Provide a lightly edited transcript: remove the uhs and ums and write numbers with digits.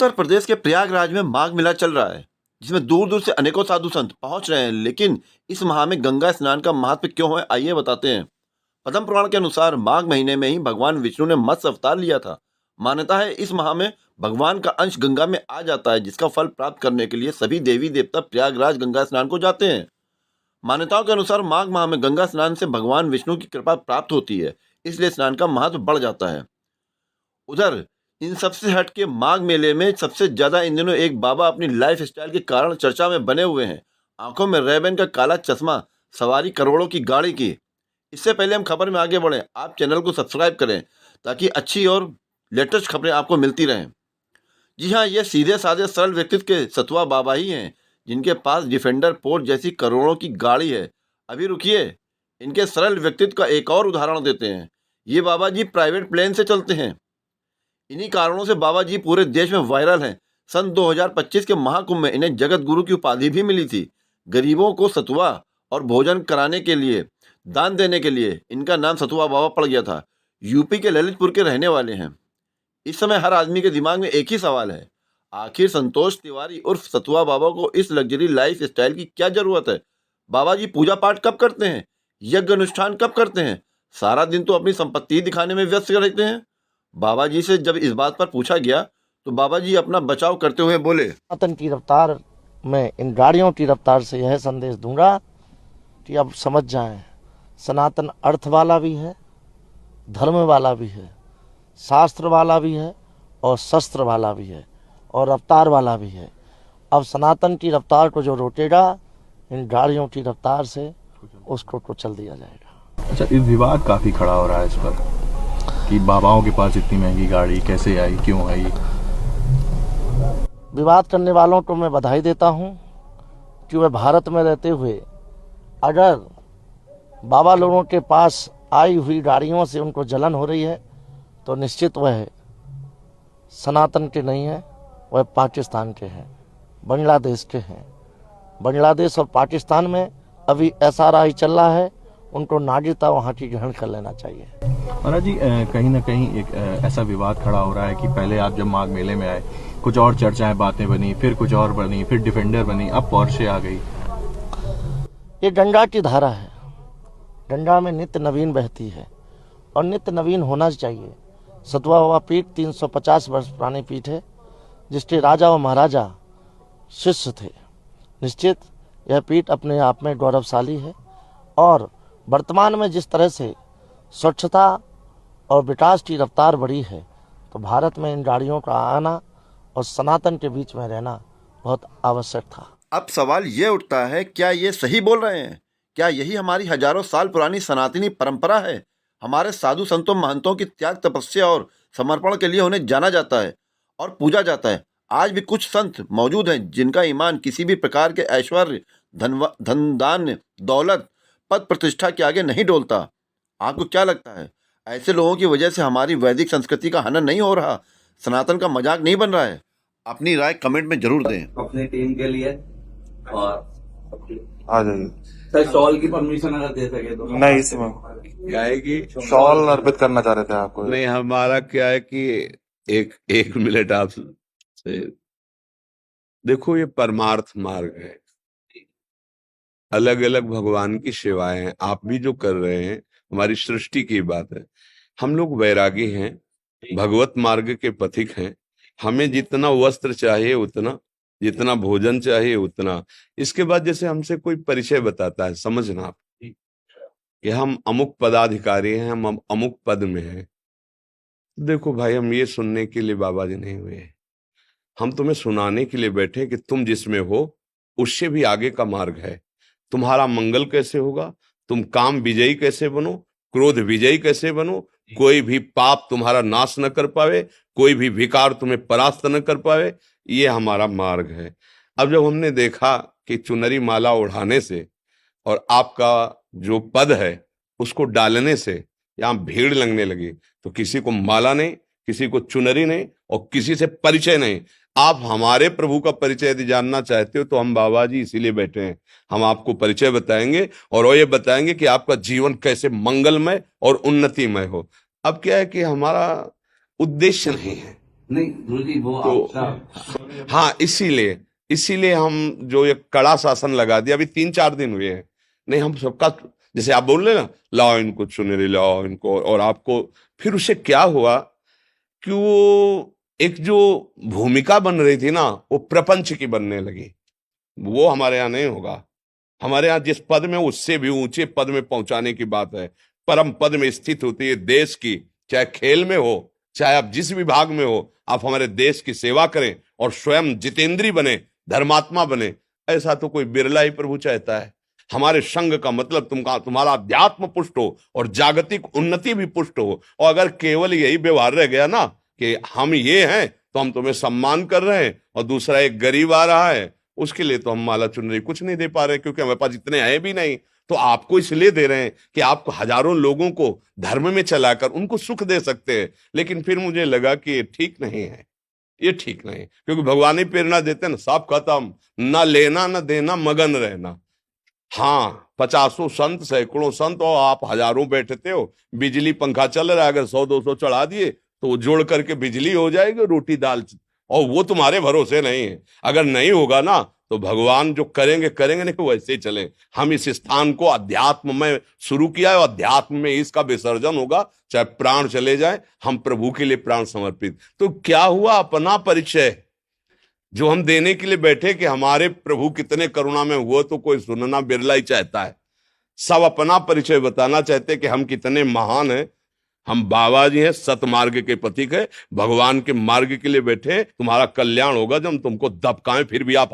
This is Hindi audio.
उत्तर प्रदेश के प्रयागराज में माघ मेला चल रहा है, जिसमें दूर दूर से अनेकों साधु संत पहुंच रहे हैं। लेकिन इस माह में गंगा स्नान का महत्व क्यों है, आइए बताते हैं। पद्म पुराण के अनुसार माघ महीने में ही भगवान विष्णु ने मत्स्य अवतार लिया था। मान्यता है इस माह में भगवान का अंश गंगा में आ जाता है, जिसका फल प्राप्त करने के लिए सभी देवी देवता प्रयागराज गंगा स्नान को जाते हैं। मान्यताओं के अनुसार माघ माह में गंगा स्नान से भगवान विष्णु की कृपा प्राप्त होती है, इसलिए स्नान का महत्व बढ़ जाता है। उधर इन सबसे हट के माघ मेले में सबसे ज्यादा इन दिनों एक बाबा अपनी लाइफ स्टाइल के कारण चर्चा में बने हुए हैं। आंखों में रेबन का काला चश्मा, सवारी करोड़ों की गाड़ी की। इससे पहले हम खबर में आगे बढ़ें, आप चैनल को सब्सक्राइब करें ताकि अच्छी और लेटेस्ट खबरें आपको मिलती रहें। जी हाँ, ये सीधे साधे सरल व्यक्तित्व के सतुआ बाबा ही हैं, जिनके पास डिफेंडर पोर्ट जैसी करोड़ों की गाड़ी है। अभी रुकिए, इनके सरल व्यक्तित्व का एक और उदाहरण देते हैं। ये बाबा जी प्राइवेट प्लेन से चलते हैं। इन्हीं कारणों से बाबा जी पूरे देश में वायरल हैं। सन 2025 के महाकुंभ में इन्हें जगत गुरु की उपाधि भी मिली थी। गरीबों को सतुआ और भोजन कराने के लिए, दान देने के लिए इनका नाम सतुआ बाबा पड़ गया था। यूपी के ललितपुर के रहने वाले हैं। इस समय हर आदमी के दिमाग में एक ही सवाल है, आखिर संतोष तिवारी उर्फ सतुआ बाबा को इस लग्जरी लाइफ स्टाइल की क्या जरूरत है। बाबा जी पूजा पाठ कब करते हैं, यज्ञ अनुष्ठान कब करते हैं, सारा दिन तो अपनी संपत्ति दिखाने में व्यस्त रहते हैं। बाबा जी से जब इस बात पर पूछा गया तो बाबा जी अपना बचाव करते हुए बोले, सनातन की रफ्तार में इन गाड़ियों की रफ्तार से यह संदेश दूंगा कि अब समझ जाएं, सनातन अर्थ वाला भी है, धर्म वाला भी है, शास्त्र वाला भी है और शस्त्र वाला भी है और रफ्तार वाला भी है। अब सनातन की रफ्तार को जो रोकेगा, इन गाड़ियों की रफ्तार से उसको कुचल दिया जाएगा। अच्छा, इस विवाद काफी खड़ा हो रहा है इस पर कि बाबाओं के पास इतनी महंगी गाड़ी कैसे आई, क्यों आई। विवाद करने वालों को मैं बधाई देता हूं कि वे भारत में रहते हुए अगर बाबा लोगों के पास आई हुई गाड़ियों से उनको जलन हो रही है तो निश्चित वह सनातन के नहीं है, वह पाकिस्तान के हैं, बांग्लादेश के हैं। बांग्लादेश और पाकिस्तान में अभी SRI चल रहा है, उनको नागरिकता वहाँ की ग्रहण कर लेना चाहिए। महाराज जी, कहीं ना कहीं एक ऐसा विवाद खड़ा हो रहा है कि पहले आप जब माघ मेले में आए कुछ और चर्चाएं बातें बनी, फिर कुछ और बनी, फिर डिफेंडर बनी, अब पोर्शे आ गई। ये गंगा की धारा है, गंगा में नित्य नवीन बहती है और नित्य नवीन होना चाहिए। सतुआ बाबा पीठ 350 वर्ष पुरानी पीठ है, जिसके राजा व महाराजा शिष्य थे। निश्चित यह पीठ अपने आप में गौरवशाली है और वर्तमान में जिस तरह से स्वच्छता और विकास की रफ्तार बढ़ी है, तो भारत में इन गाड़ियों का आना और सनातन के बीच में रहना बहुत आवश्यक था। अब सवाल ये उठता है, क्या ये सही बोल रहे हैं? क्या यही हमारी हजारों साल पुरानी सनातनी परंपरा है? हमारे साधु संतों महंतों की त्याग, तपस्या और समर्पण के लिए उन्हें जाना जाता है और पूजा जाता है। आज भी कुछ संत मौजूद हैं जिनका ईमान किसी भी प्रकार के ऐश्वर्य, धन दान, दौलत, पद प्रतिष्ठा के आगे नहीं डोलता। आपको क्या लगता है, ऐसे लोगों की वजह से हमारी वैदिक संस्कृति का हनन नहीं हो रहा, सनातन का मजाक नहीं बन रहा है? अपनी राय कमेंट में जरूर दें। अपनी टीम के लिए और आ जाइए सर, शॉल की परमिशन अगर दे सके तो। नहीं, इसमें क्या है कि शॉल अर्पित करना चाह रहे थे आपको। नहीं, हमारा क्या है कि एक मिनट आप से देखो, ये परमार्थ मार्ग है, अलग अलग भगवान की सेवाएं हैं। आप भी जो कर रहे हैं, हमारी सृष्टि की बात है। हम लोग वैरागी हैं, भगवत मार्ग के पथिक हैं। हमें जितना वस्त्र चाहिए उतना, जितना भोजन चाहिए उतना। इसके बाद जैसे हमसे कोई परिचय बताता है, समझना आप कि हम अमुक पदाधिकारी हैं, हम अमुक पद में हैं। देखो भाई, हम ये सुनने के लिए बाबा जी नहीं हुए, हम तुम्हें सुनाने के लिए बैठे कि तुम जिसमें हो उससे भी आगे का मार्ग है। तुम्हारा मंगल कैसे होगा, तुम काम विजयी कैसे बनो, क्रोध विजयी कैसे बनो, कोई भी पाप तुम्हारा नाश न कर पावे, कोई भी विकार तुम्हें परास्त न कर पावे, ये हमारा मार्ग है। अब जब हमने देखा कि चुनरी माला उड़ाने से और आपका जो पद है उसको डालने से यहाँ भीड़ लगने लगी, तो किसी को माला नहीं, किसी को चुनरी नहीं और किसी से परिचय नहीं। आप हमारे प्रभु का परिचय यदि जानना चाहते हो तो हम बाबा जी इसीलिए बैठे हैं। हम आपको परिचय बताएंगे और ये बताएंगे कि आपका जीवन कैसे मंगलमय और उन्नतिमय हो। अब क्या है कि हमारा उद्देश्य नहीं है नहीं गुरु जी वो तो आपका हाँ, इसीलिए इसीलिए हम जो ये कड़ा शासन लगा दिया, अभी 3-4 दिन हुए हैं। नहीं, हम सबका, जैसे आप बोल रहे ना, लाओ इनको चुनरी, लाओ इनको, और आपको, फिर उससे क्या हुआ कि वो एक जो भूमिका बन रही थी ना, वो प्रपंच की बनने लगी। वो हमारे यहाँ नहीं होगा। हमारे यहाँ जिस पद में, उससे भी ऊंचे पद में पहुंचाने की बात है, परम पद में स्थित होती है देश की, चाहे खेल में हो, चाहे आप जिस विभाग में हो, आप हमारे देश की सेवा करें और स्वयं जितेंद्री बने, धर्मात्मा बने। ऐसा तो कोई बिरला ही प्रभु चाहता है। हमारे संघ का मतलब तुम्हारा अध्यात्म पुष्ट हो और जागतिक उन्नति भी पुष्ट हो। और अगर केवल यही व्यवहार रह गया ना कि हम ये हैं तो हम तुम्हें सम्मान कर रहे हैं, और दूसरा एक गरीब आ रहा है, उसके लिए तो हम माला चुनरी कुछ नहीं दे पा रहे, क्योंकि हमारे पास इतने हैं भी नहीं। तो आपको इसलिए दे रहे हैं कि आप हजारों लोगों को धर्म में चलाकर उनको सुख दे सकते हैं। लेकिन फिर मुझे लगा कि ये ठीक नहीं है, ये ठीक नहीं, क्योंकि भगवान ही प्रेरणा देते हैं ना, सब खत्म, ना लेना ना देना, मगन रहना। हाँ, 50 संत, सैकड़ों संत, और आप हजारों बैठते हो, बिजली पंखा चल रहा है, अगर 100-200 चढ़ा दिए तो वो जोड़ करके बिजली हो जाएगी, रोटी दाल, और वो तुम्हारे भरोसे नहीं है। अगर नहीं होगा ना तो भगवान जो करेंगे करेंगे, नहीं वैसे ही चले। हम इस स्थान को अध्यात्म में शुरू किया है, अध्यात्म में इसका विसर्जन होगा, चाहे प्राण चले जाए, हम प्रभु के लिए प्राण समर्पित। तो क्या हुआ, अपना परिचय जो हम देने के लिए बैठे कि हमारे प्रभु कितने करुणा में हुए, तो कोई सुनना बिरला ही चाहता है। सब अपना परिचय बताना चाहते कि हम कितने महान हैं। हम बाबा जी हैं, सतमार्ग के प्रतीक है, भगवान के मार्ग के लिए बैठे। तुम्हारा कल्याण होगा जब तुमको दबकाएं फिर भी आप